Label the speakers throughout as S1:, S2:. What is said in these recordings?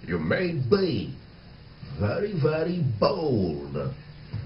S1: You may be very, very bold.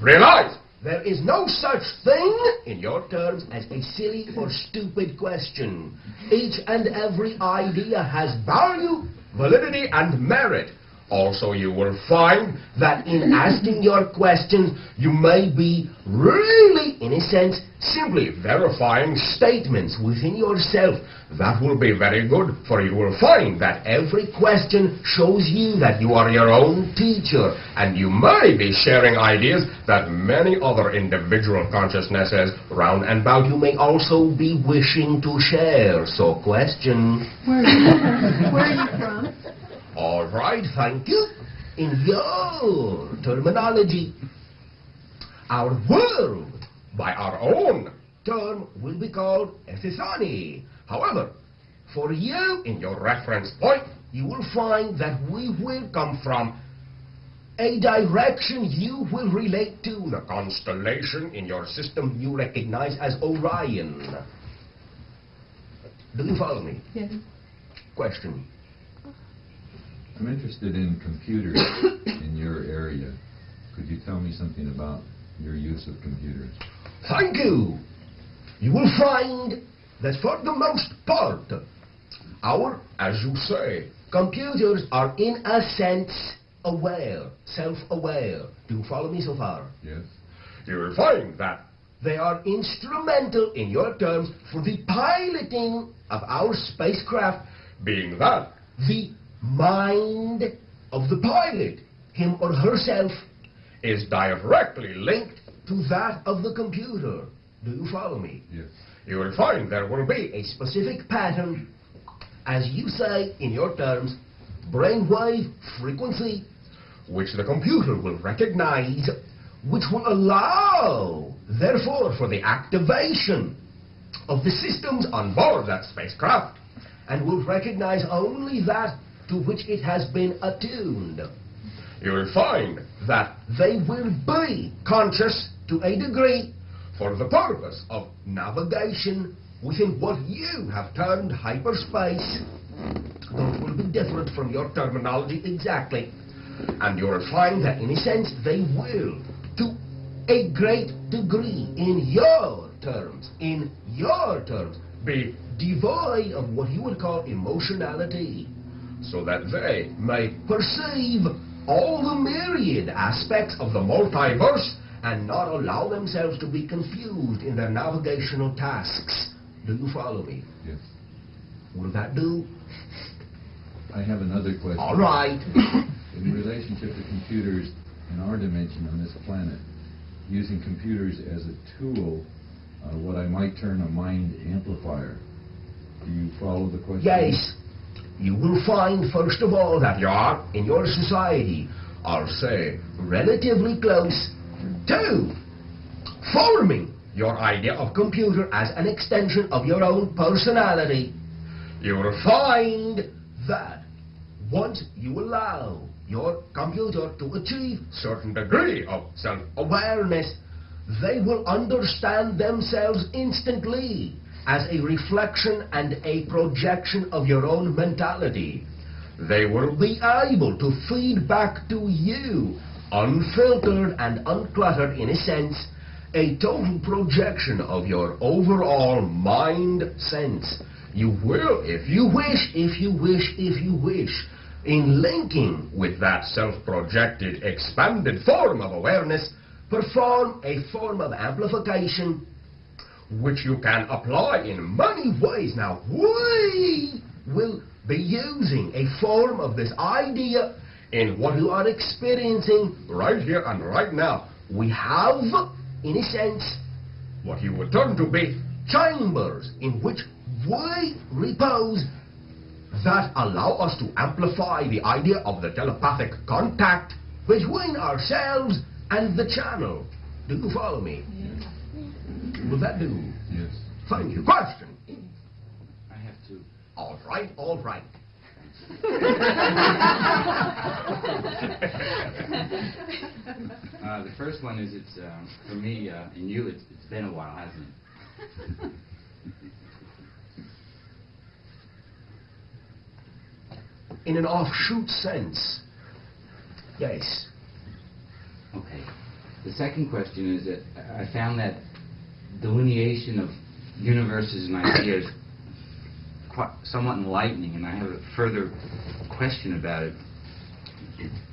S1: Realize there is no such thing in your terms as a silly or stupid question. Each and every idea has value, validity, and merit. Also, you will find that in asking your questions, you may be really, in a sense, simply verifying statements within yourself. That will be very good, for you will find that every question shows you that you are your own teacher, and you may be sharing ideas that many other individual consciousnesses round and about you may also be wishing to share. So, question.
S2: Where are you from?
S1: All right, thank you. In your terminology, our world, by our own term, will be called Ethithani. However, for you, in your reference point, you will find that we will come from a direction you will relate to, the constellation in your system you recognize as Orion. Do you follow me?
S2: Yes.
S1: Question.
S3: I'm interested in computers in your area. Could you tell me something about your use of computers?
S1: Thank you. You will find that for the most part, our, as you say, computers are in a sense aware, self-aware. Do you follow me so far?
S3: Yes.
S1: You will find that they are instrumental in your terms for the piloting of our spacecraft, being that the mind of the pilot, him or herself, is directly linked to that of the computer. Do you follow me?
S3: Yes.
S1: You will find there will be a specific pattern, as you say in your terms, brainwave frequency, which the computer will recognize, which will allow, therefore, for the activation of the systems on board that spacecraft, and will recognize only that to which it has been attuned. You will find that they will be conscious to a degree for the purpose of navigation within what you have termed hyperspace. Those will be different from your terminology exactly. And you will find that in a sense they will, to a great degree, in your terms, be devoid of what you would call emotionality, so that they may perceive all the myriad aspects of the multiverse and not allow themselves to be confused in their navigational tasks. Do you follow me?
S3: Yes.
S1: Will that do?
S3: I have another question.
S1: All right.
S3: In relationship to computers in our dimension on this planet, using computers as a tool, what I might term a mind amplifier. Do you follow the question?
S1: Yes. You will find, first of all, that you are, in your society, are, say, relatively close to forming your idea of computer as an extension of your own personality. You will find that once you allow your computer to achieve certain degree of self-awareness, they will understand themselves instantly as a reflection and a projection of your own mentality. They will be able to feed back to you, unfiltered and uncluttered in a sense, a total projection of your overall mind sense. You will, if you wish, in linking with that self-projected, expanded form of awareness, perform a form of amplification which you can apply in many ways. Now, we will be using a form of this idea in what you are experiencing right here and right now. We have, in a sense, what you would term to be chambers in which we repose that allow us to amplify the idea of the telepathic contact between ourselves and the channel. Do you follow me?
S2: Yes.
S1: Will that do?
S3: Yes.
S1: Thank you. Question?
S4: I have two.
S1: All right, all right.
S4: The first one is, it's for me, and you, it's been a while, hasn't it?
S1: in an offshoot sense. Yes.
S4: Okay. The second question is that I found that delineation of universes and ideas somewhat enlightening, and I have a further question about it.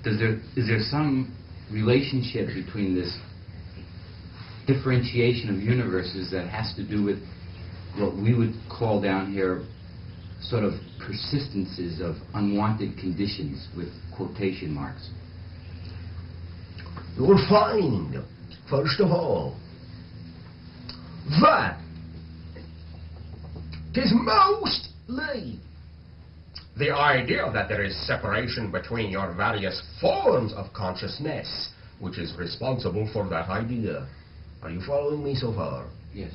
S4: Is there some relationship between this differentiation of universes that has to do with what we would call down here sort of persistences of unwanted conditions with quotation marks?
S1: You'll find, first of all, that it is mostly the idea that there is separation between your various forms of consciousness which is responsible for that idea. Are you following me so far?
S4: Yes.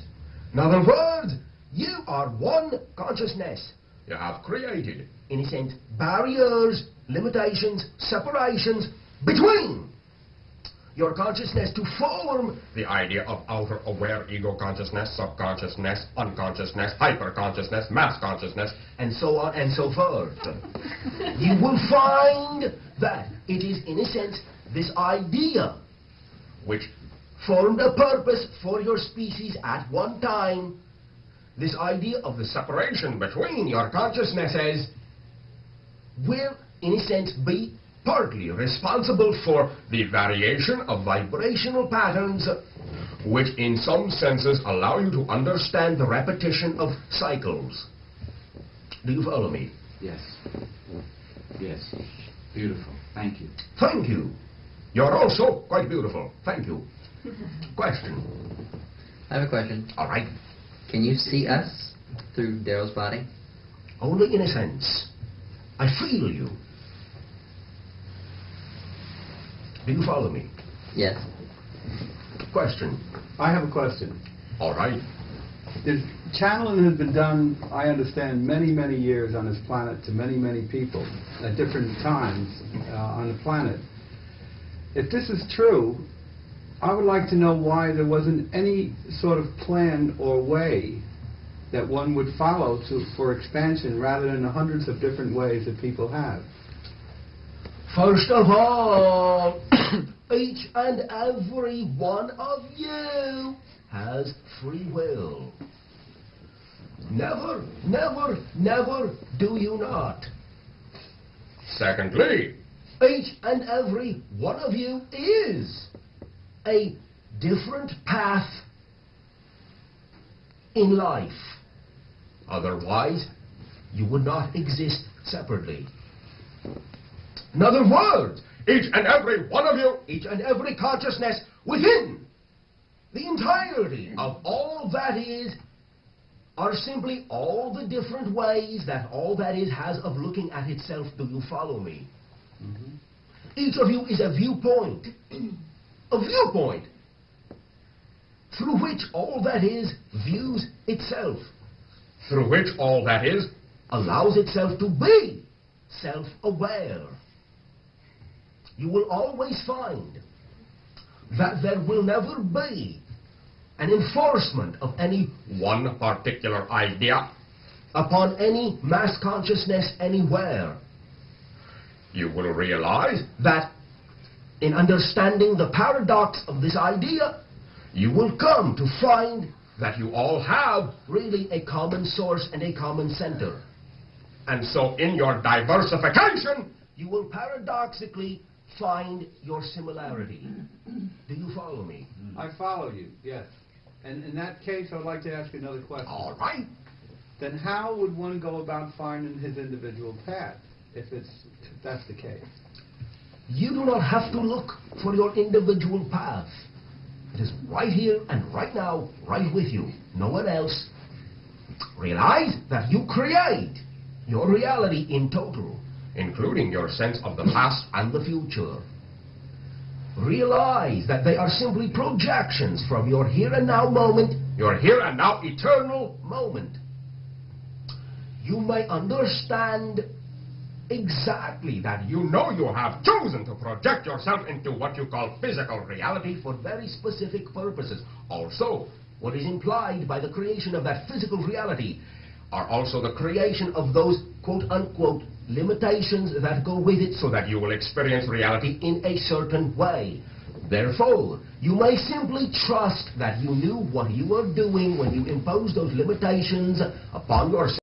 S1: In other words, you are one consciousness. You have created, in a sense, barriers, limitations, separations between your consciousness to form the idea of outer aware ego consciousness, subconsciousness, unconsciousness, hyperconsciousness, mass consciousness, and so on and so forth. You will find that it is, in a sense, this idea which formed a purpose for your species at one time, this idea of the separation between your consciousnesses will, in a sense, be partly responsible for the variation of vibrational patterns which in some senses allow you to understand the repetition of cycles. Do you follow me?
S4: Yes. Yes. Beautiful. Thank you.
S1: Thank you. You're also quite beautiful. Thank you. Question.
S5: I have a question.
S1: All right.
S5: Can you see us through Daryl's body?
S1: Only in a sense. I feel you. Do you follow me?
S5: Yes.
S1: Question.
S6: I have a question.
S1: All right.
S6: The channeling has been done, I understand, many, many years on this planet to many, many people at different times on the planet. If this is true, I would like to know why there wasn't any sort of plan or way that one would follow for expansion rather than the hundreds of different ways that people have.
S1: First of all, each and every one of you has free will. Never, never, never do you not. Secondly, each and every one of you is a different path in life. Otherwise, you would not exist separately. In other words, each and every one of you, each and every consciousness within the entirety of all that is, are simply all the different ways that all that is has of looking at itself. Do you follow me? Mm-hmm. Each of you is a viewpoint. A viewpoint through which all that is views itself. Through which all that is allows itself to be self-aware. You will always find that there will never be an enforcement of any one particular idea upon any mass consciousness anywhere. You will realize that in understanding the paradox of this idea, you will come to find that you all have really a common source and a common center. And so in your diversification, you will paradoxically find your similarity. Do you follow me?
S6: I follow you, yes. And in that case, I'd like to ask you another question.
S1: All right.
S6: Then how would one go about finding his individual path, if that's the case?
S1: You do not have to look for your individual path. It is right here and right now, right with you. No one else. Realize that you create your reality in total, including your sense of the past and the future. Realize that they are simply projections from your here and now moment, your here and now eternal moment. You may understand exactly that you know you have chosen to project yourself into what you call physical reality for very specific purposes. Also, what is implied by the creation of that physical reality are also the creation of those quote-unquote limitations that go with it so that you will experience reality in a certain way. Therefore, you may simply trust that you knew what you were doing when you imposed those limitations upon yourself.